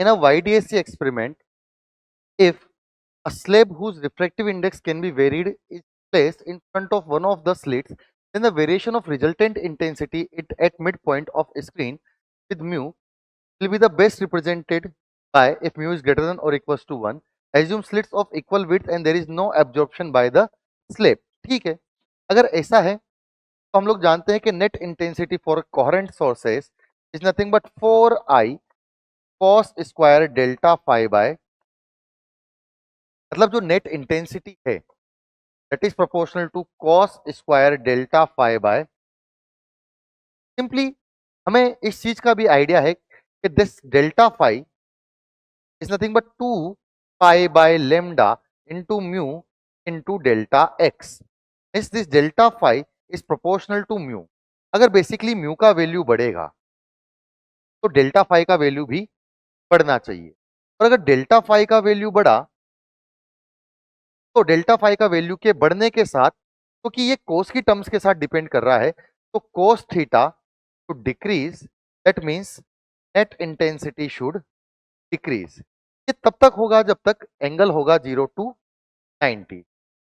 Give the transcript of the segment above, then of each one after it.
In a YDSC experiment, if a slab whose refractive index can be varied is placed in front of one of the slits, then the variation of resultant intensity at midpoint of a screen with mu will be the best represented by if mu is greater than or equals to 1. Assume slits of equal width and there is no absorption by the slab. ठीक है, अगर ऐसा है तो हम लोग जानते हैं कि net intensity for coherent sources is nothing but 4i cos square delta phi by, मतलब जो नेट इंटेंसिटी है that is proportional to cos square delta phi by, simply हमें इस चीज का भी आइडिया है कि this delta phi is nothing but 2 pi by lambda into mu into delta x. इस this delta phi is proportional to mu. अगर basically mu का वैल्यू बढ़ेगा तो डेल्टा फाई का वैल्यू भी बढ़ना चाहिए, और अगर डेल्टा फाई का वैल्यू बढ़ा तो डेल्टा फाई का वैल्यू के बढ़ने के साथ, क्योंकि ये कोस की टर्म्स के साथ डिपेंड कर रहा है, तो cos theta two decrease, that means net intensity should decrease. ये तब तक होगा जब तक एंगल होगा 0 to 90.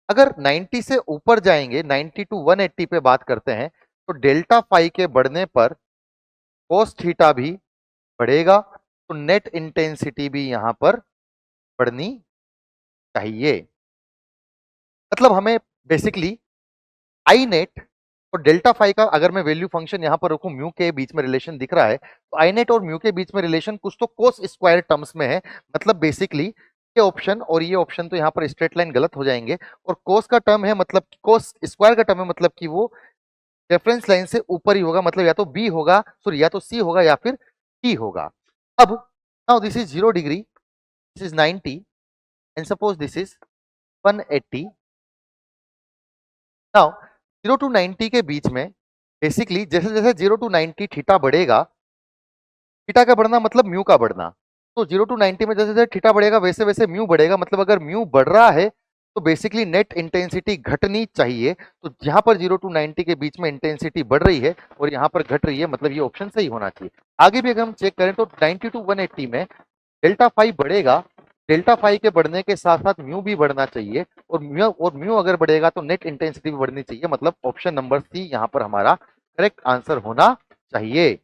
अगर 90 से ऊपर जाएंगे, 90 to 180 पे बात करते हैं, तो डेल्टा फाई के बढ़ने पर कोस थीटा भी बढ़ेगा, तो नेट इंटेंसिटी भी यहां पर बढ़नी चाहिए. मतलब हमें बेसिकली आई नेट और डेल्टा फाई का अगर मैं वैल्यू फंक्शन यहां पर रखूं, म्यू के बीच में रिलेशन दिख रहा है, तो आई नेट और म्यू के बीच में रिलेशन कुछ तो कोस स्क्वायर टर्म्स में है. मतलब बेसिकली ये ऑप्शन और ये ऑप्शन तो यहाँ पर स्ट्रेट लाइन गलत हो जाएंगे, और कोस का टर्म है मतलब कोस स्क्वायर का टर्म है मतलब कि वो रेफरेंस लाइन से ऊपर ही होगा, मतलब या तो बी होगा, सॉरी या तो सी होगा या फिर टी होगा. अब now this is 0 degree, this is 90 and suppose this is 180. Now 0 to 90 के बीच में बेसिकली जैसे जैसे 0 to 90 थीटा बढ़ेगा, थीटा का बढ़ना मतलब म्यू का बढ़ना, तो 0 to 90 में जैसे जैसे थीटा बढ़ेगा वैसे वैसे म्यू बढ़ेगा. मतलब अगर म्यू बढ़ रहा है तो बेसिकली नेट इंटेंसिटी घटनी चाहिए. तो यहाँ पर 0 to 90 के बीच में इंटेंसिटी बढ़ रही है और यहाँ पर घट रही है, मतलब ये ऑप्शन सही होना चाहिए. आगे भी अगर हम चेक करें तो 90 to 180 में डेल्टा फाई बढ़ेगा, डेल्टा फाई के बढ़ने के साथ साथ म्यू भी बढ़ना चाहिए, और म्यू अगर बढ़ेगा तो नेट इंटेंसिटी भी बढ़नी चाहिए. मतलब ऑप्शन नंबर सी यहाँ पर हमारा करेक्ट आंसर होना चाहिए.